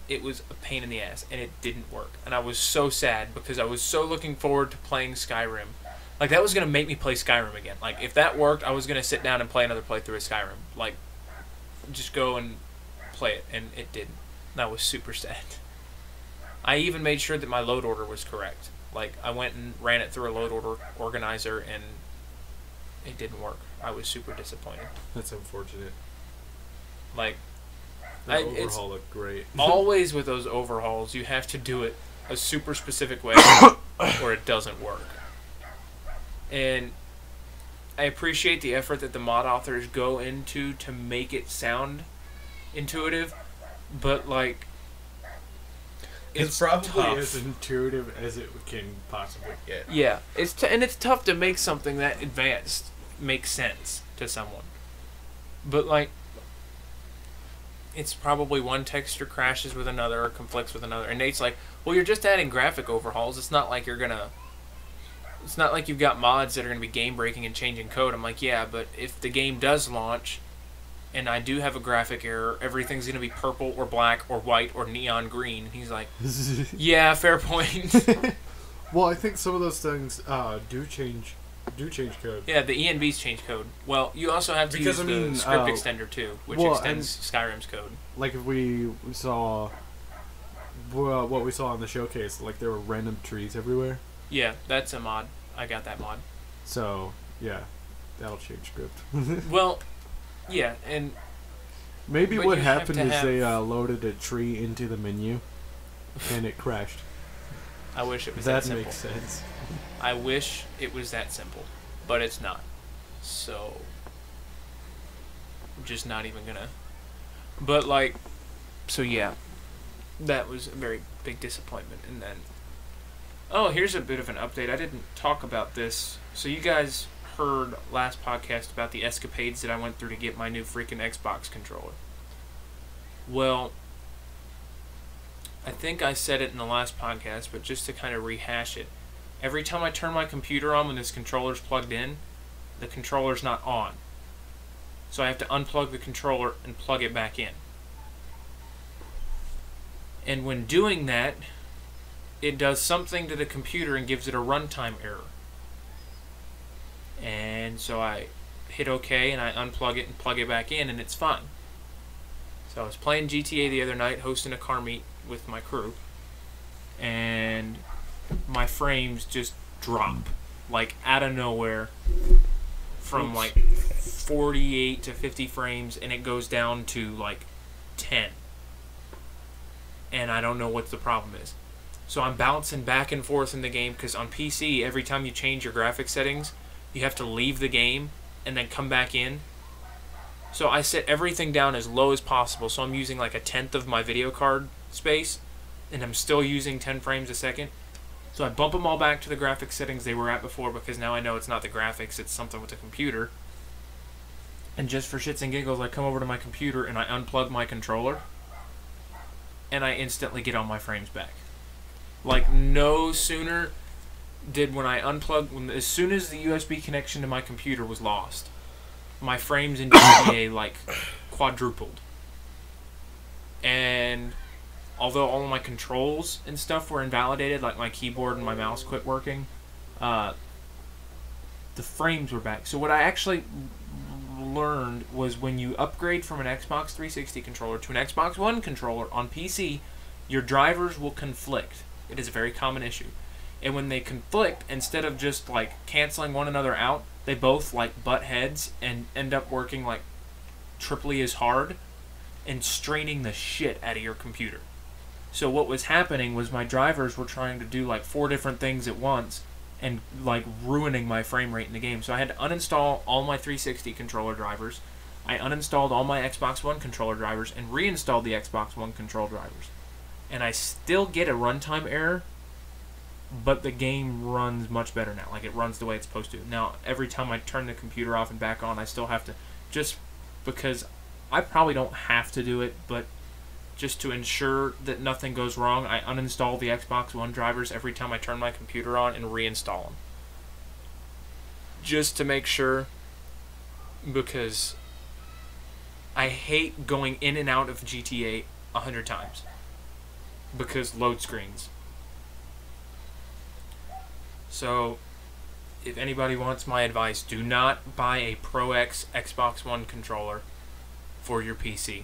It was a pain in the ass, and it didn't work. And I was so sad, because I was so looking forward to playing Skyrim. Like, that was going to make me play Skyrim again. Like, if that worked, I was going to sit down and play another playthrough of Skyrim. Like, just go and play it, and it didn't. And I was super sad. I even made sure that my load order was correct. Like, I went and ran it through a load order organizer, and it didn't work. I was super disappointed. That's unfortunate. Like, that overhaul looked great. Always with those overhauls, you have to do it a super specific way or it doesn't work. And I appreciate the effort that the mod authors go into to make it sound intuitive, but like it's probably tough. As intuitive as it can possibly get. Yeah, it's tough to make something that advanced make sense to someone. But like, it's probably one texture crashes with another or conflicts with another. And Nate's like, well, you're just adding graphic overhauls. It's not like you're gonna... It's not like you've got mods that are going to be game-breaking and changing code. I'm like, yeah, but if the game does launch and I do have a graphic error, everything's going to be purple or black or white or neon green. And he's like, yeah, fair point. Well, I think some of those things do change code. Yeah, the ENBs change code. Well, you also have to use the script extender too, which extends Skyrim's code. Like if we saw what we saw on the showcase, like there were random trees everywhere. Yeah, that's a mod. I got that mod. So, yeah, that'll change script. Well, yeah, and... Maybe what happened is they loaded a tree into the menu, and it crashed. I wish it was that simple. That makes sense. I wish it was that simple, but it's not. So, I'm just not even gonna... But, like, so yeah, that was a very big disappointment, and then... Oh, here's a bit of an update. I didn't talk about this. So you guys heard last podcast about the escapades that I went through to get my new freaking Xbox controller. Well, I think I said it in the last podcast, but just to kind of rehash it, every time I turn my computer on when this controller's plugged in, the controller's not on. So I have to unplug the controller and plug it back in. And when doing that, it does something to the computer and gives it a runtime error. And so I hit OK and I unplug it and plug it back in, and it's fine. So I was playing GTA the other night, hosting a car meet with my crew, and my frames just drop, like out of nowhere, from like 48 to 50 frames, and it goes down to like 10. And I don't know what the problem is. So I'm bouncing back and forth in the game, because on PC, every time you change your graphic settings, you have to leave the game and then come back in. So I set everything down as low as possible, so I'm using like 1/10 of my video card space, and I'm still using 10 frames a second. So I bump them all back to the graphic settings they were at before, because now I know it's not the graphics, it's something with the computer. And just for shits and giggles, I come over to my computer and I unplug my controller, and I instantly get all my frames back. Like, no sooner did when I unplugged, as soon as the USB connection to my computer was lost, my frames in GTA like quadrupled. And although all of my controls and stuff were invalidated, like my keyboard and my mouse quit working, the frames were back. So what I actually learned was when you upgrade from an Xbox 360 controller to an Xbox One controller on PC, your drivers will conflict. It is a very common issue. And when they conflict, instead of just like canceling one another out, they both like butt heads and end up working like triply as hard and straining the shit out of your computer. So what was happening was my drivers were trying to do like 4 different things at once and like ruining my frame rate in the game. So I had to uninstall all my 360 controller drivers. I uninstalled all my Xbox One controller drivers and reinstalled the Xbox One control drivers. And I still get a runtime error, but the game runs much better now. Like, it runs the way it's supposed to. Now, every time I turn the computer off and back on, I still have to, just because I probably don't have to do it, but just to ensure that nothing goes wrong, I uninstall the Xbox One drivers every time I turn my computer on and reinstall them. Just to make sure, because I hate going in and out of GTA 100 times. Because load screens. So, if anybody wants my advice, do not buy a Pro X Xbox One controller for your PC.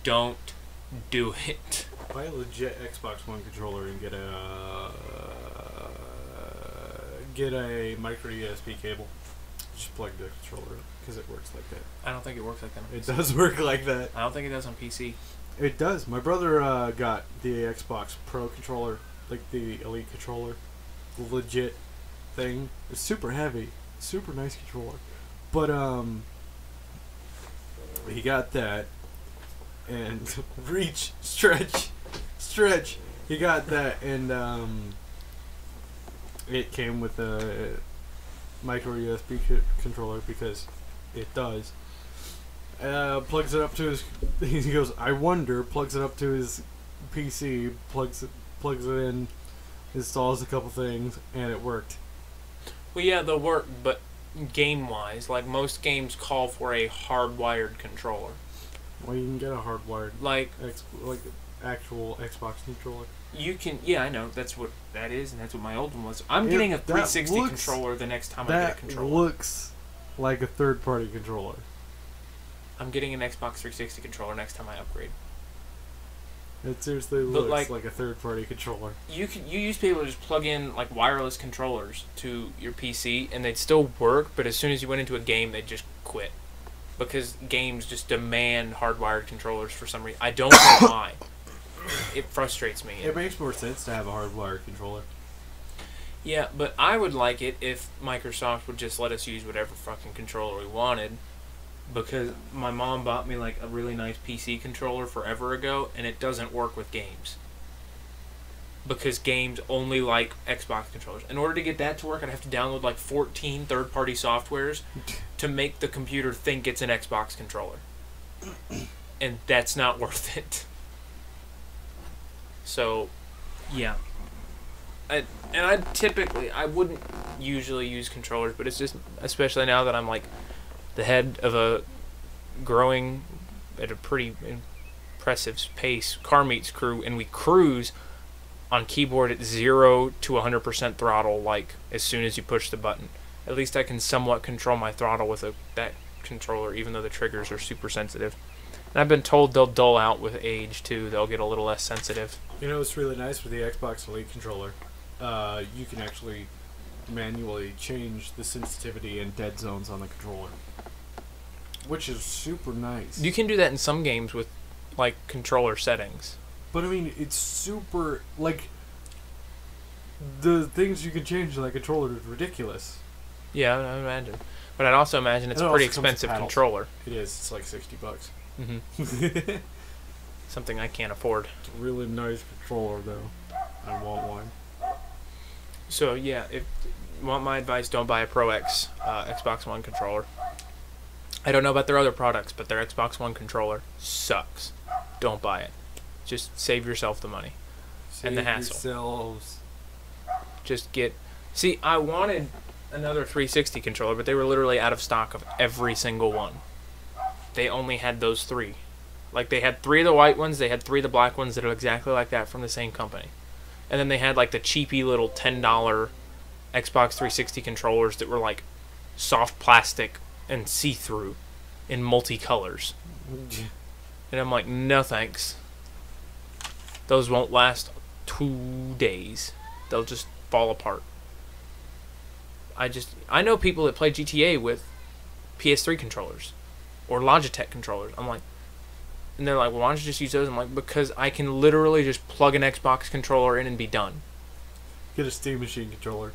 Don't do it. Buy a legit Xbox One controller and get a micro USB cable. Just plug the controller in, because it works like that. I don't think it works like that on It PC. does work like that. I don't think it does on PC. It does. My brother got the Xbox Pro controller, like the Elite controller. Legit thing. It's super heavy. Super nice controller. But he got that, and reach, stretch. He got that, and it came with a micro USB controller, because it does. Plugs it up to his. He goes, I wonder. Plugs it up to his PC. Plugs it in. Installs a couple things, and it worked. Well, yeah, they'll work, but game-wise, like most games call for a hardwired controller. Well, you can get a hardwired, like actual Xbox controller. You can, yeah, I know that's what that is, and that's what my old one was. I'm getting a 360 controller the next time I get a controller. That looks like a third-party controller. I'm getting an Xbox 360 controller next time I upgrade. It seriously looks like a third-party controller. You used to be able to just plug in like wireless controllers to your PC, and they'd still work. But as soon as you went into a game, they'd just quit, because games just demand hardwired controllers for some reason. I don't know why. It frustrates me. It makes more sense to have a hardwired controller. Yeah, but I would like it if Microsoft would just let us use whatever fucking controller we wanted. Because my mom bought me like a really nice PC controller forever ago, and it doesn't work with games. Because games only like Xbox controllers. In order to get that to work, I'd have to download like 14 third-party softwares to make the computer think it's an Xbox controller. And that's not worth it. So, yeah. I wouldn't usually use controllers, but it's just, especially now that I'm like the head of a growing at a pretty impressive pace car meets crew, and we cruise on keyboard at 0 to 100% throttle, like as soon as you push the button. At least I can somewhat control my throttle with that controller, even though the triggers are super sensitive. And I've been told they'll dull out with age too. They'll get a little less sensitive. You know what's really nice with the Xbox Elite controller? You can actually manually change the sensitivity and dead zones on the controller, which is super nice. You can do that in some games with like controller settings. But I mean, it's super, like, the things you can change in that controller is ridiculous. Yeah, I imagine. But I'd also imagine it's a pretty expensive controller. It is. It's like $60. Mm-hmm. Something I can't afford. It's a really nice controller, though. I want one. So, yeah, if you want my advice, don't buy a Pro X Xbox One controller. I don't know about their other products, but their Xbox One controller sucks. Don't buy it. Just save yourself the money and the hassle. Yourselves. Just get See, I wanted another 360 controller, but they were literally out of stock of every single one. They only had those 3. Like, they had 3 of the white ones, they had 3 of the black ones that are exactly like that from the same company. And then they had, like, the cheapy little $10 Xbox 360 controllers that were, like, soft plastic and see-through in multicolors. And I'm like, no thanks. Those won't last 2 days. They'll just fall apart. I know people that play GTA with PS3 controllers or Logitech controllers. I'm like, and they're like, well, why don't you just use those? I'm like, because I can literally just plug an Xbox controller in and be done. Get a Steam Machine controller.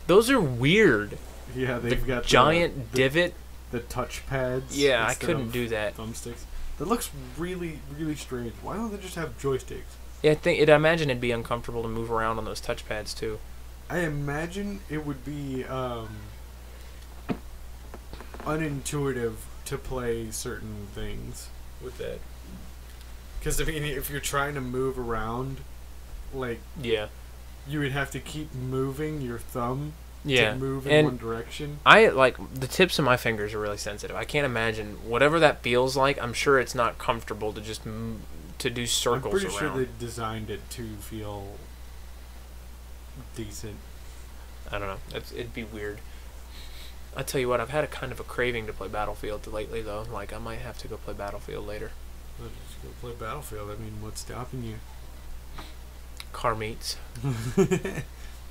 Those are weird. Yeah, they've got giant divot. The touch pads. Yeah, I couldn't do that. Thumbsticks. That looks really, really strange. Why don't they just have joysticks? Yeah, I imagine it'd be uncomfortable to move around on those touch pads too. I imagine it would be unintuitive to play certain things with that. Because, I mean, if you're trying to move around, like... Yeah. You would have to keep moving your thumb to move in one direction. The tips of my fingers are really sensitive. I can't imagine whatever that feels like. I'm sure it's not comfortable to just to do circles around. I'm pretty sure they designed it to feel decent. I don't know. It'd be weird. I tell you what, I've had a kind of a craving to play Battlefield lately, though. Like, I might have to go play Battlefield later. Well, just go play Battlefield. I mean, what's stopping you? Car meets.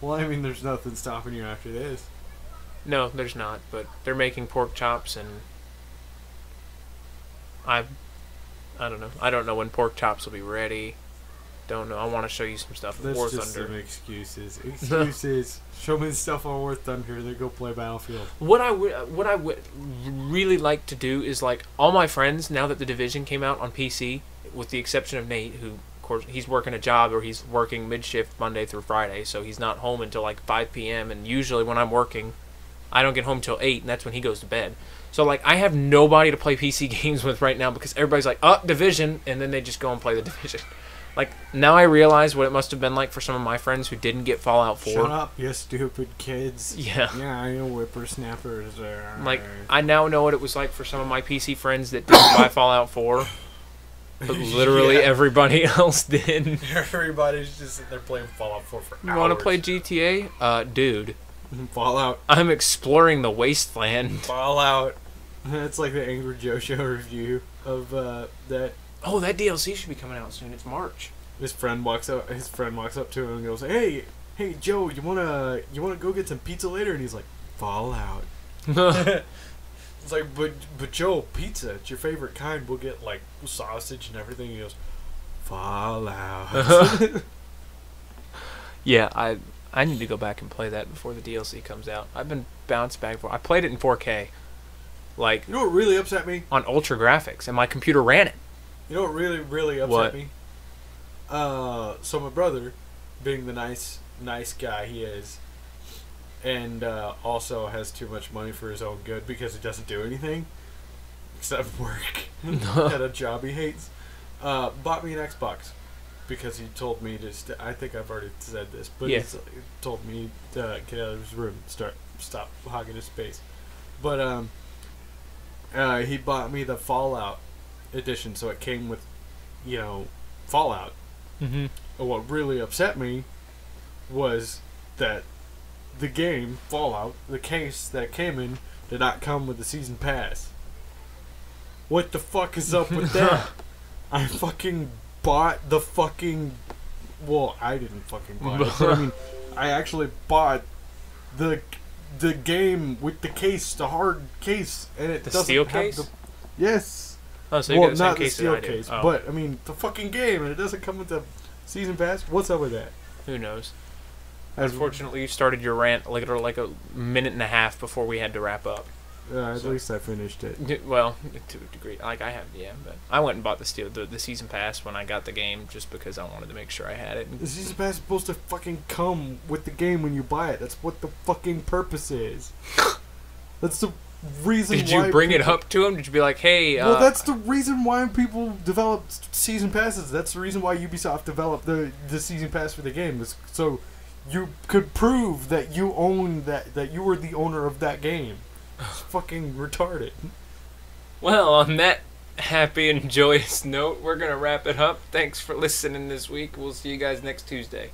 Well, I mean, there's nothing stopping you after this. No, there's not. But they're making pork chops, and I don't know. I don't know when pork chops will be ready. Don't know. I want to show you some stuff with War Thunder. That's just some excuses. Excuses. Show me the stuff on War Thunder. Then go play Battlefield. What I would really like to do is, like, all my friends, now that The Division came out on PC, with the exception of Nate, who, of course, he's working a job, or he's working mid-shift Monday through Friday, so he's not home until, like, 5 p.m., and usually when I'm working, I don't get home till 8, and that's when he goes to bed. So, like, I have nobody to play PC games with right now because everybody's like, Division, and then they just go and play The Division. Like, now I realize what it must have been like for some of my friends who didn't get Fallout 4. Shut up, you stupid kids. Yeah. Yeah, you whippersnappers. Like, I now know what it was like for some of my PC friends that didn't buy Fallout 4. But literally everybody else did. Everybody's just sitting there playing Fallout 4 for hours. You want to play GTA? Dude. Fallout. I'm exploring the wasteland. Fallout. It's like the Angry Joe Show review of that. Oh, that DLC should be coming out soon. It's March. His friend walks up to him and goes, "Hey, Joe, you wanna go get some pizza later?" And he's like, "Fallout." It's like, but Joe, pizza, it's your favorite kind. We'll get like sausage and everything. He goes, "Fallout." Yeah, I need to go back and play that before the DLC comes out. I've been bounced back for. I played it in 4K. Like, you know what really upset me? On ultra graphics, and my computer ran it. You know what really upset me? So my brother, being the nice guy he is, and also has too much money for his own good because he doesn't do anything except work at a job he hates, bought me an Xbox because he told me to. I think I've already said this, but he told me to get out of his room, stop hogging his space. But he bought me the Fallout edition, so it came with, Fallout. Mm-hmm. And what really upset me was that the game Fallout, the case that it came in, did not come with the season pass. What the fuck is up with that? I fucking bought the fucking. Well, I didn't fucking buy it. But I mean, I actually bought the game with the case, the hard case, and it doesn't steel have case. Yes. Oh, so you got the same not the case steel that I do. case, Oh. but I mean the fucking game, and it doesn't come with the season pass. What's up with that? Who knows? Unfortunately, you started your rant like a minute and a half before we had to wrap up. At least I finished it. Well, to a degree, like I have, yeah. But I went and bought the season pass when I got the game, just because I wanted to make sure I had it. The season pass is supposed to fucking come with the game when you buy it. That's what the fucking purpose is. That's the reason. Did you bring it up to him? Did you be like, hey? Well, that's the reason why people develop season passes. That's the reason why Ubisoft developed the season pass for the game. So you could prove that you own that you were the owner of that game. It's fucking retarded. Well, on that happy and joyous note, we're going to wrap it up. Thanks for listening this week. We'll see you guys next Tuesday.